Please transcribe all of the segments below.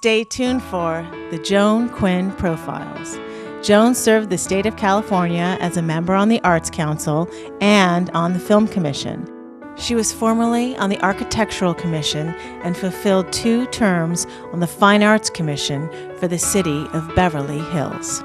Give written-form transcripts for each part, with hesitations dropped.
Stay tuned for the Joan Quinn Profiles. Joan served the state of California as a member on the Arts Council and on the Film Commission. She was formerly on the Architectural Commission and fulfilled 2 terms on the Fine Arts Commission for the city of Beverly Hills.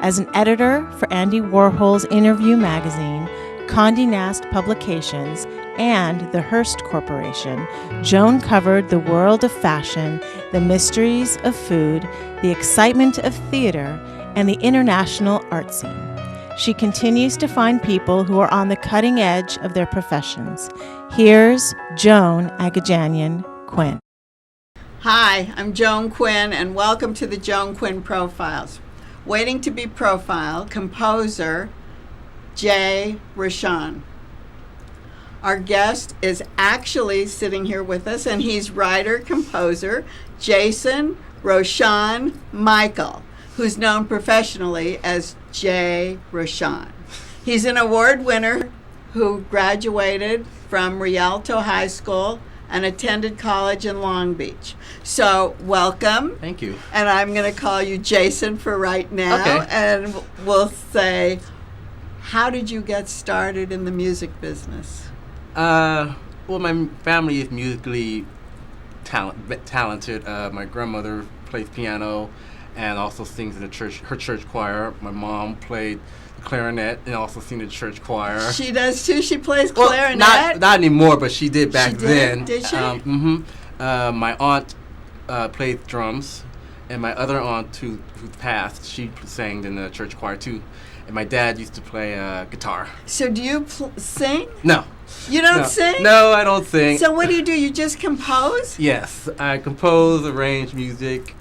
As an editor for Andy Warhol's Interview magazine, Condé Nast Publications, and the Hearst Corporation, Joan covered the world of fashion, the mysteries of food, the excitement of theater, and the international art scene. She continues to find people who are on the cutting edge of their professions. Here's Joan Agajanian Quinn. Hi, I'm Joan Quinn, and welcome to the Joan Quinn Profiles. Waiting to be profiled, composer J.RoeShawn. Our guest is actually sitting here with us, and he's writer-composer J.RoeShawn Michael, who's known professionally as J.RoeShawn. He's an award winner who graduated from Rialto High School and attended college in Long Beach. So, welcome. Thank you. And I'm going to call you Jason for right now. Okay. And we'll say, how did you get started in the music business? Well, my family is musically talented. My grandmother plays piano and also sings in the her church choir. My mom played the clarinet and also sings in the church choir. She does too? She plays clarinet? Not anymore, but she did back then. Did she? My aunt played drums, and my other aunt who passed, she sang in the church choir too. And my dad used to play guitar. So do you sing? No. You don't sing? No, I don't sing. So what do? You just compose? Yes, I compose, arrange music.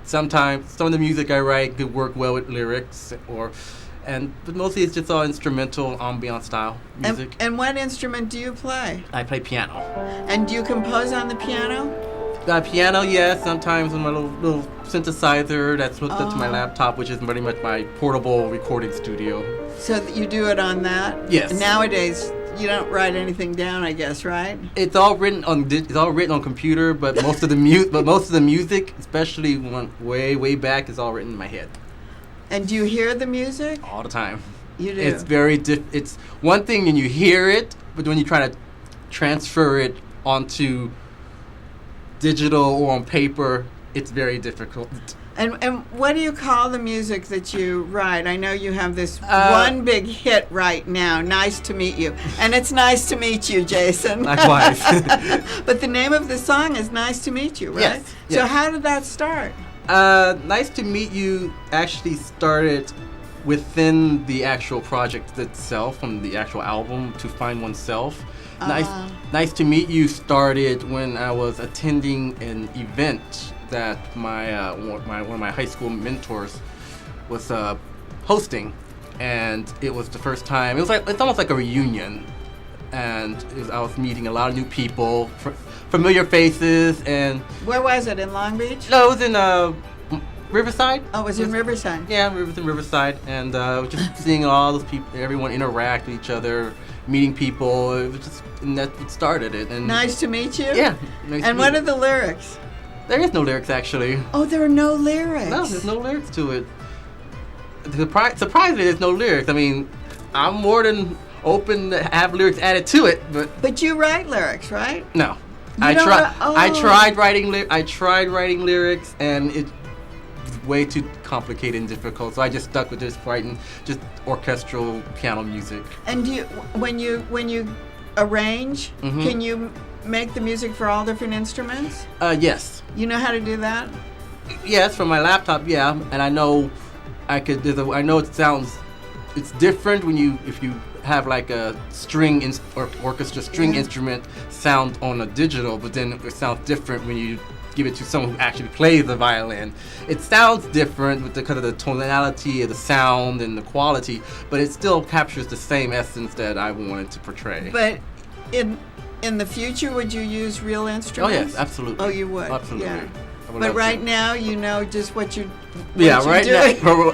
Sometimes some of the music I write could work well with lyrics, but mostly it's just all instrumental, ambient style music. And what instrument do you play? I play piano. And do you compose on the piano? Piano, yes. Sometimes on my little synthesizer that's hooked up to my laptop, which is pretty much my portable recording studio. So you do it on that? Yes. And nowadays, you don't write anything down, I guess, right? It's all written on computer, but most of the music, especially way back, is all written in my head. And do you hear the music? All the time. You do. It's very it's one thing when you hear it, but when you try to transfer it onto digital or on paper, it's very difficult. And what do you call the music that you write? I know you have this one big hit right now, Nice to Meet You. And it's nice to meet you, Jason. Likewise. But the name of the song is Nice to Meet You, right? Yes. So how did that start? Nice to Meet You actually started within the actual project itself, from the actual album, To Find Oneself. Nice to Meet You started when I was attending an event that one of my high school mentors was hosting, and it was the first time. It's almost like a reunion, and I was meeting a lot of new people, familiar faces. And where was it? In Long Beach? No, it was in Riverside. Oh, it was in Riverside. Yeah, it was in Riverside, and just seeing all those people, everyone interact with each other, meeting people. It was just, and that started it. And Nice to meet you. Yeah. Nice and what are the lyrics? There is no lyrics, actually. Oh, there are no lyrics. No, there's no lyrics to it. Surprisingly, there's no lyrics. I mean, I'm more than open to have lyrics added to it, but. But you write lyrics, right? No, I tried writing lyrics, and it was way too complicated and difficult. So I just stuck with just writing just orchestral piano music. And do you, when you arrange, can you make the music for all different instruments? Yes. You know how to do that? Yes, from my laptop, yeah. And I know I know it's different if you have like a string or orchestra string instrument sound on a digital, but then it sounds different when you give it to someone who actually plays the violin. It sounds different because of the tonality of the sound and the quality, but it still captures the same essence that I wanted to portray. But in the future, would you use real instruments? Oh, yes, absolutely. Oh, you would? Absolutely. Yeah. But right now, you know just what you're doing. Now,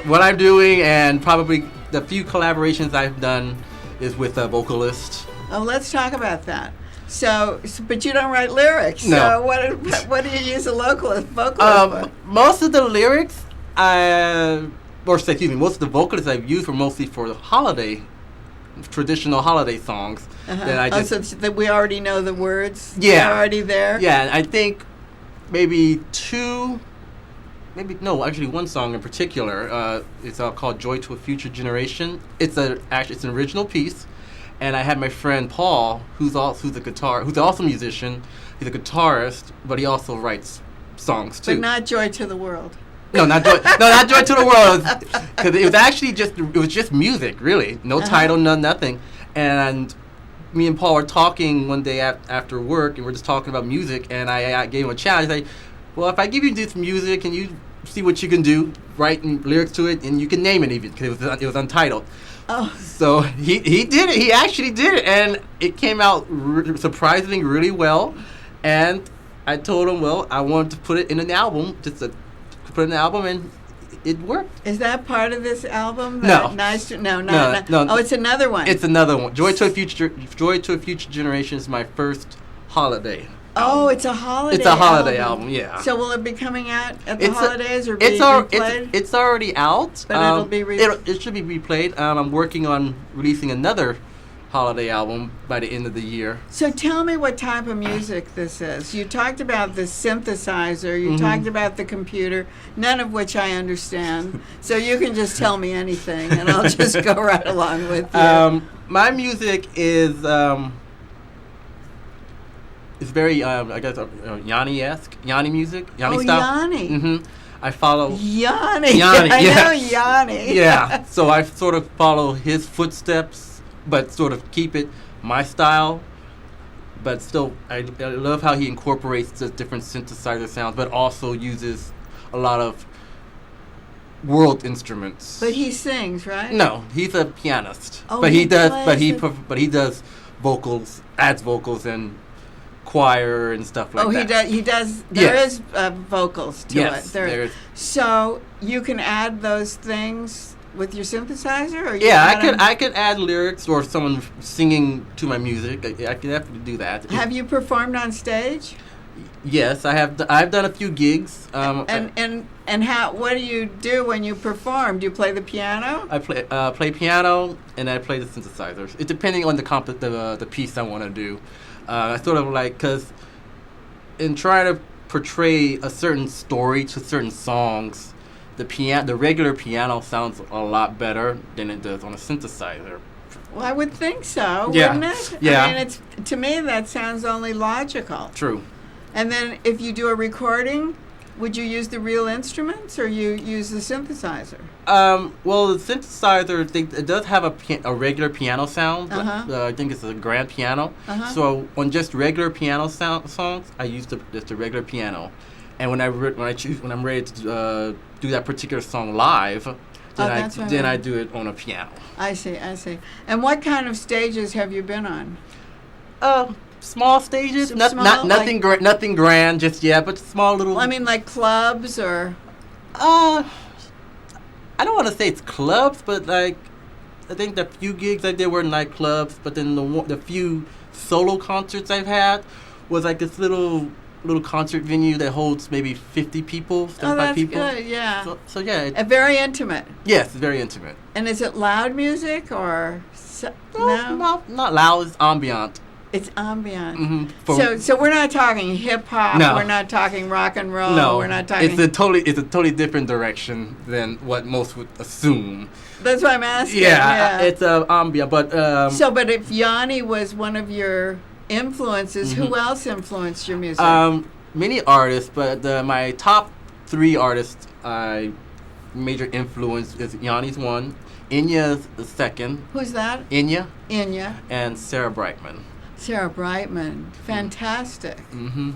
what I'm doing, and probably the few collaborations I've done is with a vocalist. Oh, let's talk about that. But you don't write lyrics. No. So what do you use a vocalist for? Most of the lyrics, most of the vocalists I've used were mostly for traditional holiday songs. Uh-huh. So that we already know the words? Yeah. They're already there? Yeah, and I think maybe one song in particular. It's called "Joy to a Future Generation." It's an original piece, and I had my friend Paul, who's also a musician. He's a guitarist, but he also writes songs too. But not "Joy to the World." No, not Joy. No, not Joy to the World. Because it was actually just music, really. No title, nothing. And me and Paul were talking one day after work, and we're just talking about music. And I gave him a challenge. He's like, "Well, if I give you this music and you see what you can do, write lyrics to it, and you can name it even, because it was untitled." Oh. So he did it. He actually did it, and it came out surprisingly really well. And I told him, well, I wanted to put it in an album, and it worked. Is that part of this album? No. No. Oh, it's another one. It's another one. Joy to a Future Generation is my first holiday. Oh, it's a holiday. It's a holiday album, yeah. So will it be coming out at the holidays or be replayed? It's already out. But it'll be it should be replayed. I'm working on releasing another holiday album by the end of the year. So tell me what type of music this is. You talked about the synthesizer. You talked about the computer, none of which I understand. So you can just tell me anything, and I'll just go right along with you. My music is it's very, I guess, Yanni-esque, Yanni music, Yanni style. Yanni. Mm-hmm. I follow Yanni. I know Yanni. Yeah, so I sort of follow his footsteps, but sort of keep it my style. But still, I love how he incorporates the different synthesizer sounds, but also uses a lot of world instruments. But he sings, right? No, he's a pianist. Oh, but he he does. plays But he does vocals, adds vocals and choir and stuff like that. He does. There is vocals to yes, it. there is. So you can add those things with your synthesizer, or I could add lyrics or someone singing to my music. I can definitely do that. Have you performed on stage? Yes, I have. I've done a few gigs. And how? What do you do when you perform? Do you play the piano? I play piano and I play the synthesizers. It depending on the piece I want to do. I sort of like, because in trying to portray a certain story to certain songs, the regular piano sounds a lot better than it does on a synthesizer. Well, I would think so, yeah. wouldn't it? Yeah. I mean, to me, that sounds only logical. True. And then if you do a recording, would you use the real instruments or you use the synthesizer? Well, the synthesizer, it does have a regular piano sound. I think it's a grand piano. So on just regular piano songs, I use just the regular piano. And when I'm ready to do that particular song live, then I do it on a piano. I see. And what kind of stages have you been on? Small stages, nothing grand just yet, but small little. Well, I mean, like clubs or. I don't want to say it's clubs, but like, I think the few gigs I did were nightclubs. But then the few solo concerts I've had was like this little concert venue that holds maybe 50 people, 75 people. Good, yeah. So yeah. Very intimate. Yes, it's very intimate. And is it loud music or no? Not loud. It's ambient. It's ambient. Mm-hmm. So we're not talking hip hop. No. We're not talking rock and roll. No, we're not talking. It's a totally different direction than what most would assume. That's what I'm asking. Yeah. It's ambient, but. But if Yanni was one of your influences, who else influenced your music? Many artists, but my top 3 artists, major influence is Yanni's one, Enya's the second. Who's that? Enya. And Sarah Brightman. Sarah Brightman, fantastic. Mm-hmm.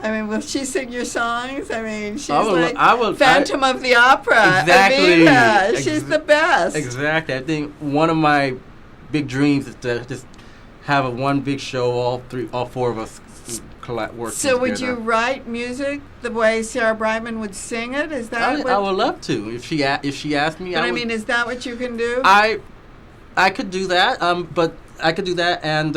I mean, will she sing your songs? I mean, she's Phantom of the Opera. Exactly. Evita. She's the best. Exactly. I think one of my big dreams is to just have one big show, all 4 of us working So would together. you write music the way Sarah Brightman would sing it? Is that I would love to. If she asked me, But I mean, is that what you can do? I could do that. But I could do that, and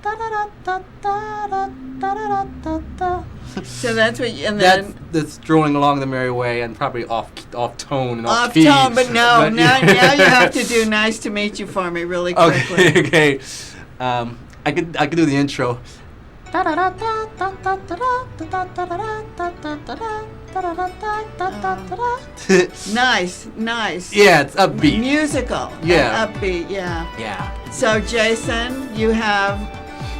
So that's what you, and then that's strolling along the merry way and probably off tone and off key. off tone, but no, now you have to do "Nice to Meet You" for me really quickly. Okay. I could do the intro. Nice. Yeah, it's upbeat. Musical. Yeah. And upbeat, yeah. Yeah. So, Jason, you have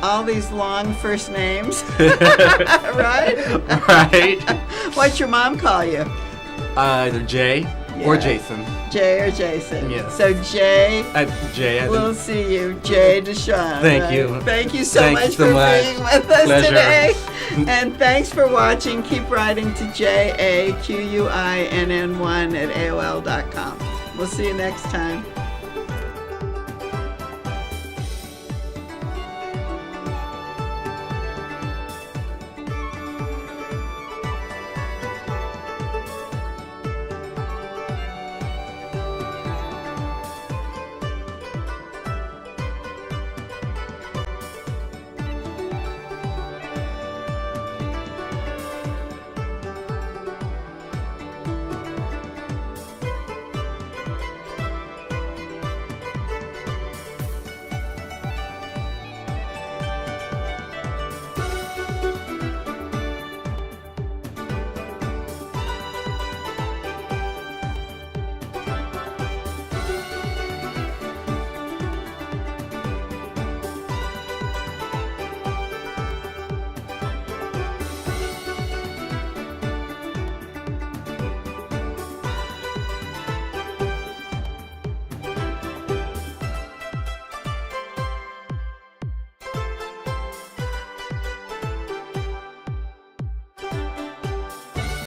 all these long first names, right? Right. What's your mom call you? Either Jay or Jason. Jay or Jason. Yes. So, Jay. Jay. We'll see you, J.RoeShawn. Thank right? you. Thank you so Thank much you so for much. being with us Pleasure. today. And thanks for watching. Keep writing to JAQUINN1 at AOL.com. We'll see you next time.